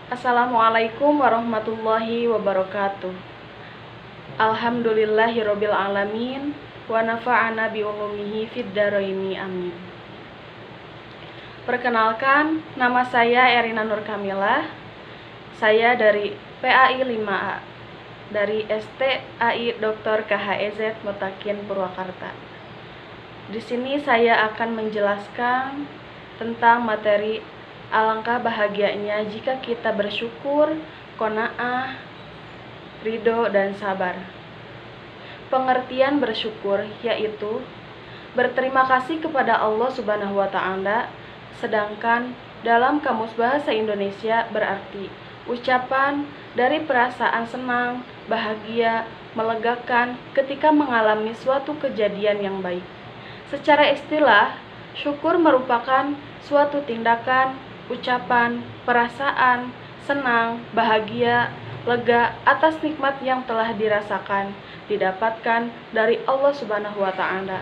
Assalamualaikum warahmatullahi wabarakatuh. Alhamdulillahirabbil alamin wa nafa'ana bi ulumihi fid dharaini amin. Perkenalkan, nama saya Erina Nur Kamila. Saya dari PAI 5A dari STAI Dr. KHEZ Mutakin Purwakarta. Di sini saya akan menjelaskan tentang materi alangkah bahagianya jika kita bersyukur, qanaah, ridho, dan sabar. Pengertian bersyukur yaitu berterima kasih kepada Allah Subhanahu wa Ta'ala, sedangkan dalam Kamus Bahasa Indonesia berarti ucapan dari perasaan senang, bahagia, melegakan ketika mengalami suatu kejadian yang baik. Secara istilah, syukur merupakan suatu tindakan, ucapan, perasaan, senang, bahagia, lega atas nikmat yang telah dirasakan, didapatkan dari Allah Subhanahu wa Ta'ala.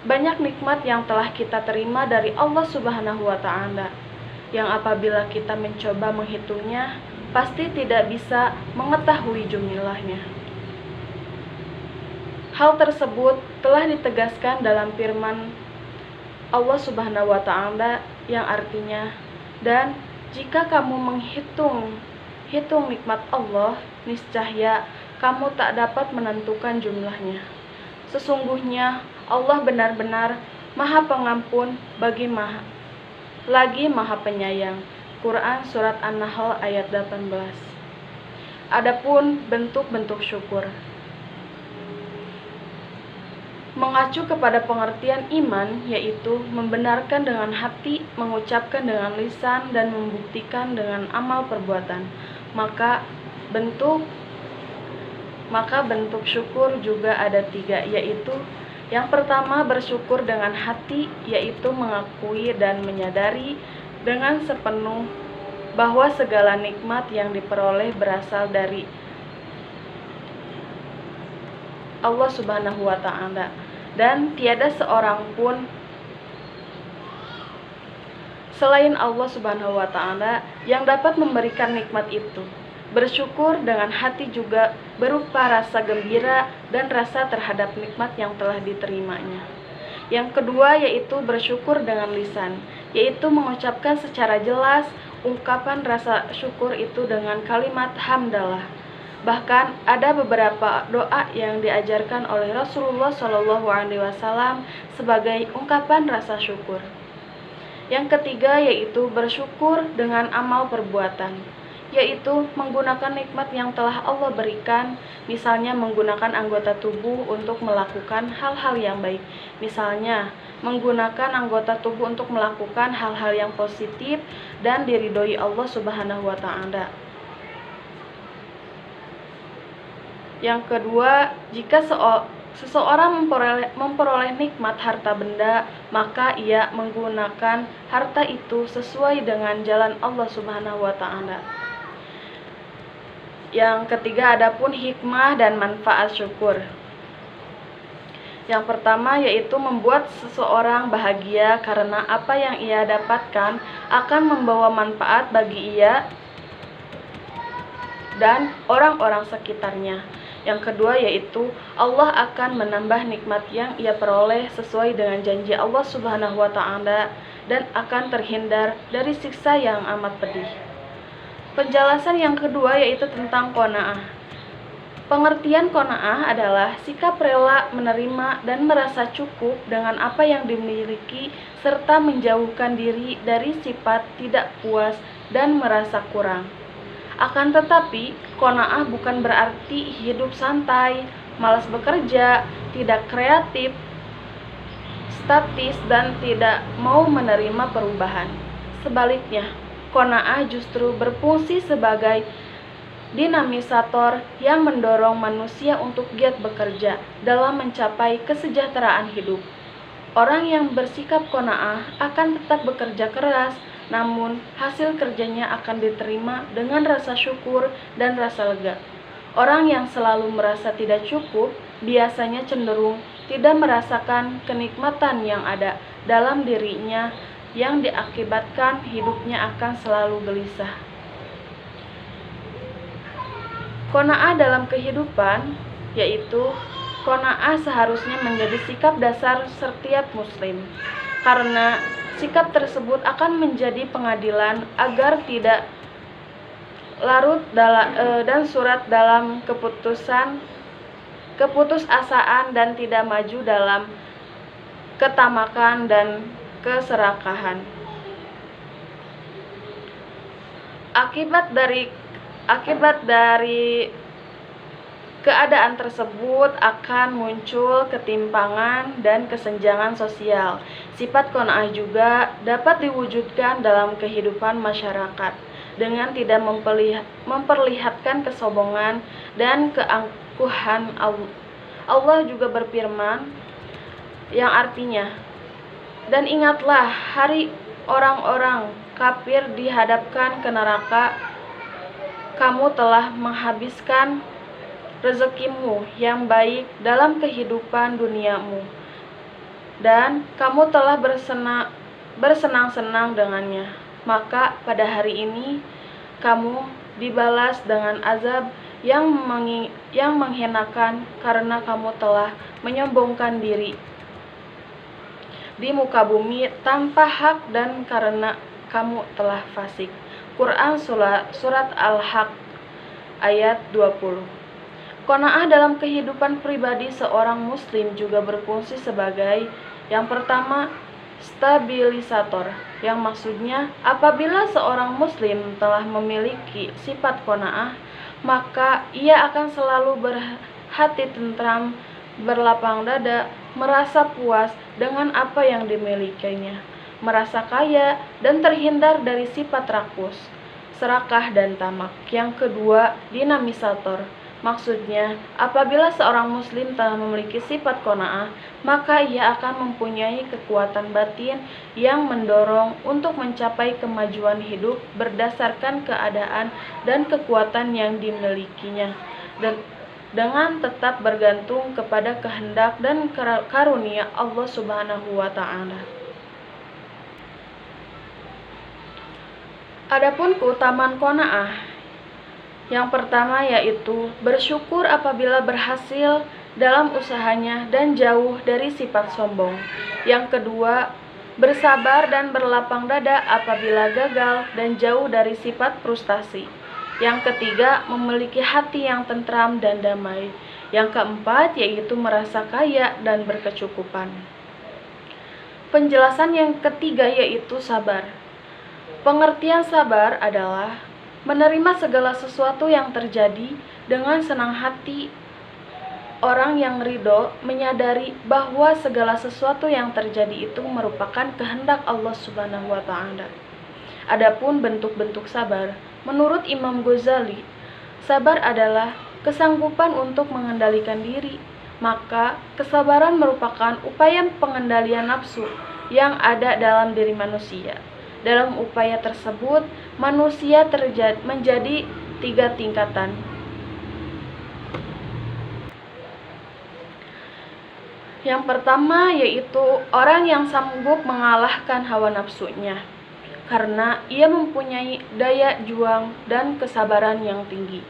Banyak nikmat yang telah kita terima dari Allah Subhanahu wa Ta'ala, yang apabila kita mencoba menghitungnya, pasti tidak bisa mengetahui jumlahnya. Hal tersebut telah ditegaskan dalam firman Allah Subhanahu wa Ta'ala yang artinya, dan jika kamu menghitung nikmat Allah, niscaya kamu tak dapat menentukan jumlahnya. Sesungguhnya Allah benar-benar Maha Pengampun lagi Maha Penyayang. Quran Surat An-Nahl ayat 18. Adapun bentuk-bentuk syukur mengacu kepada pengertian iman, yaitu membenarkan dengan hati, mengucapkan dengan lisan, dan membuktikan dengan amal perbuatan. Maka bentuk syukur juga ada 3, yaitu yang pertama bersyukur dengan hati, yaitu mengakui dan menyadari dengan sepenuh bahwa segala nikmat yang diperoleh berasal dari Allah Subhanahu wa Ta'ala, dan tiada seorang pun selain Allah Subhanahu wa Ta'ala yang dapat memberikan nikmat itu. Bersyukur dengan hati juga berupa rasa gembira dan rasa terhadap nikmat yang telah diterimanya. Yang kedua yaitu bersyukur dengan lisan, yaitu mengucapkan secara jelas ungkapan rasa syukur itu dengan kalimat hamdalah. Bahkan ada beberapa doa yang diajarkan oleh Rasulullah SAW sebagai ungkapan rasa syukur. Yang ketiga yaitu bersyukur dengan amal perbuatan, yaitu menggunakan nikmat yang telah Allah berikan, misalnya menggunakan anggota tubuh untuk melakukan hal-hal yang baik, misalnya menggunakan anggota tubuh untuk melakukan hal-hal yang positif dan diridhoi Allah Subhanahu wa Ta'ala. Yang kedua, jika seseorang memperoleh nikmat harta benda, maka ia menggunakan harta itu sesuai dengan jalan Allah Subhanahu wa Ta'ala. Yang ketiga, adapun hikmah dan manfaat syukur. Yang pertama yaitu membuat seseorang bahagia karena apa yang ia dapatkan akan membawa manfaat bagi ia dan orang-orang sekitarnya. Yang kedua yaitu Allah akan menambah nikmat yang ia peroleh sesuai dengan janji Allah Subhanahu wa Ta'ala dan akan terhindar dari siksa yang amat pedih. Penjelasan yang kedua yaitu tentang qanaah. Pengertian qanaah adalah sikap rela menerima dan merasa cukup dengan apa yang dimiliki serta menjauhkan diri dari sifat tidak puas dan merasa kurang. Akan tetapi, qanaah bukan berarti hidup santai, malas bekerja, tidak kreatif, statis, dan tidak mau menerima perubahan. Sebaliknya, qanaah justru berfungsi sebagai dinamisator yang mendorong manusia untuk giat bekerja dalam mencapai kesejahteraan hidup. Orang yang bersikap qanaah akan tetap bekerja keras, namun hasil kerjanya akan diterima dengan rasa syukur dan rasa lega. Orang yang selalu merasa tidak cukup biasanya cenderung tidak merasakan kenikmatan yang ada dalam dirinya, yang diakibatkan hidupnya akan selalu gelisah. Qanaah dalam kehidupan, yaitu qanaah seharusnya menjadi sikap dasar setiap muslim, karena sikap tersebut akan menjadi pengadilan agar tidak larut dan surat dalam keputusasaan dan tidak maju dalam ketamakan dan keserakahan. Akibat dari keadaan tersebut akan muncul ketimpangan dan kesenjangan sosial. Sifat qanaah juga dapat diwujudkan dalam kehidupan masyarakat dengan tidak memperlihatkan kesombongan dan keangkuhan. Allah juga berfirman yang artinya, "Dan ingatlah hari orang-orang kafir dihadapkan ke neraka, kamu telah menghabiskan rezekimu yang baik dalam kehidupan duniamu, dan kamu telah bersenang-senang dengannya. Maka pada hari ini kamu dibalas dengan azab yang menghinakan karena kamu telah menyombongkan diri di muka bumi tanpa hak dan karena kamu telah fasik." Quran Surat Al-Haqq ayat 20. Qanaah dalam kehidupan pribadi seorang muslim juga berfungsi sebagai yang pertama, stabilisator, yang maksudnya apabila seorang muslim telah memiliki sifat qanaah, maka ia akan selalu berhati tentram, berlapang dada, merasa puas dengan apa yang dimilikinya, merasa kaya dan terhindar dari sifat rakus, serakah dan tamak. Yang kedua, dinamisator. Maksudnya, apabila seorang muslim telah memiliki sifat qanaah, maka ia akan mempunyai kekuatan batin yang mendorong untuk mencapai kemajuan hidup berdasarkan keadaan dan kekuatan yang dimilikinya, dan dengan tetap bergantung kepada kehendak dan karunia Allah Subhanahu wa Ta'ala. Adapun keutamaan qanaah, yang pertama yaitu bersyukur apabila berhasil dalam usahanya dan jauh dari sifat sombong. Yang kedua, bersabar dan berlapang dada apabila gagal dan jauh dari sifat frustasi. Yang ketiga, memiliki hati yang tentram dan damai. Yang keempat yaitu merasa kaya dan berkecukupan. Penjelasan yang ketiga yaitu sabar. Pengertian sabar adalah menerima segala sesuatu yang terjadi dengan senang hati. Orang yang ridho menyadari bahwa segala sesuatu yang terjadi itu merupakan kehendak Allah Subhanahu wa Ta'ala. Adapun bentuk-bentuk sabar, menurut Imam Ghazali, sabar adalah kesanggupan untuk mengendalikan diri. Maka kesabaran merupakan upaya pengendalian nafsu yang ada dalam diri manusia. Dalam upaya tersebut, manusia menjadi 3 tingkatan. Yang pertama yaitu orang yang sanggup mengalahkan hawa nafsunya, karena ia mempunyai daya juang dan kesabaran yang tinggi.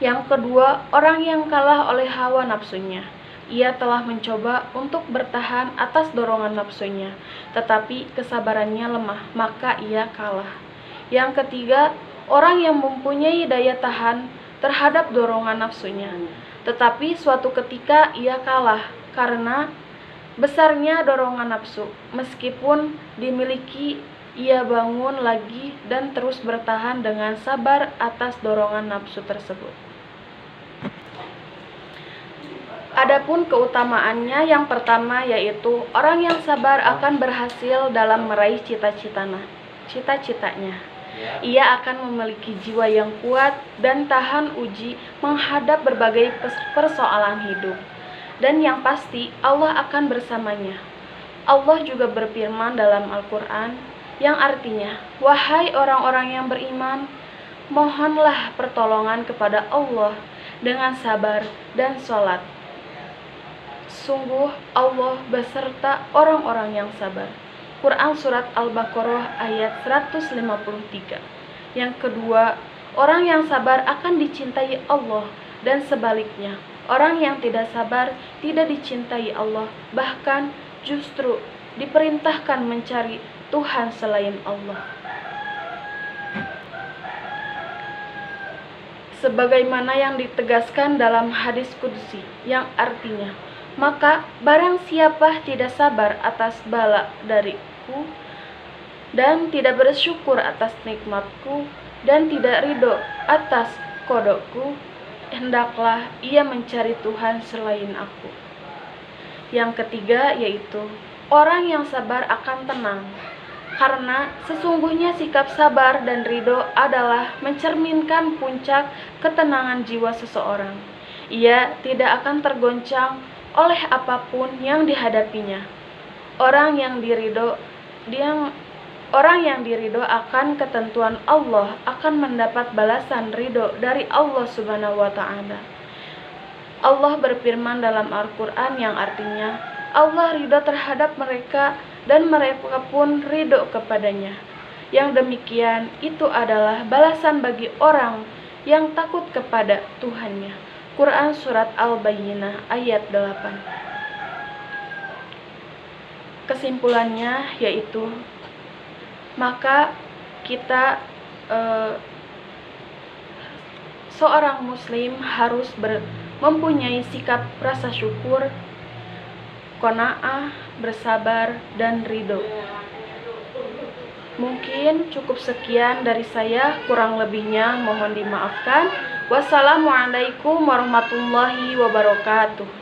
Yang kedua, orang yang kalah oleh hawa nafsunya. Ia telah mencoba untuk bertahan atas dorongan nafsunya, tetapi kesabarannya lemah, maka ia kalah. Yang ketiga, orang yang mempunyai daya tahan terhadap dorongan nafsunya, tetapi suatu ketika ia kalah karena besarnya dorongan nafsu. Meskipun dimiliki, ia bangun lagi dan terus bertahan dengan sabar atas dorongan nafsu tersebut. Adapun keutamaannya, yang pertama yaitu orang yang sabar akan berhasil dalam meraih cita-citanya. Ia akan memiliki jiwa yang kuat dan tahan uji menghadap berbagai persoalan hidup. Dan yang pasti, Allah akan bersamanya. Allah juga berfirman dalam Al-Quran yang artinya, "Wahai orang-orang yang beriman, mohonlah pertolongan kepada Allah dengan sabar dan sholat. Sungguh Allah beserta orang-orang yang sabar." Quran Surat Al-Baqarah ayat 153. Yang kedua, Orang yang sabar akan dicintai Allah, dan sebaliknya, orang yang tidak sabar tidak dicintai Allah, bahkan justru diperintahkan mencari Tuhan selain Allah. Sebagaimana yang ditegaskan dalam hadis qudsi yang artinya, maka barang siapa tidak sabar atas bala dariku dan tidak bersyukur atas nikmatku dan tidak ridho atas kodokku, hendaklah ia mencari Tuhan selain aku. Yang ketiga yaitu orang yang sabar akan tenang, karena sesungguhnya sikap sabar dan ridho adalah mencerminkan puncak ketenangan jiwa seseorang. Ia tidak akan tergoncang oleh apapun yang dihadapinya. Orang yang diridho akan ketentuan Allah akan mendapat balasan ridho dari Allah Subhanahu wa Ta'ala. Allah berfirman dalam Al-Quran yang artinya, Allah ridho terhadap mereka dan mereka pun ridho kepadanya. Yang demikian itu adalah balasan bagi orang yang takut kepada Tuhannya. Quran Surat Al-Bayyinah ayat 8. Kesimpulannya yaitu, maka kita seorang muslim harus mempunyai sikap rasa syukur, qanaah, bersabar, dan ridho. Mungkin cukup sekian dari saya, kurang lebihnya mohon dimaafkan. Wassalamualaikum warahmatullahi wabarakatuh.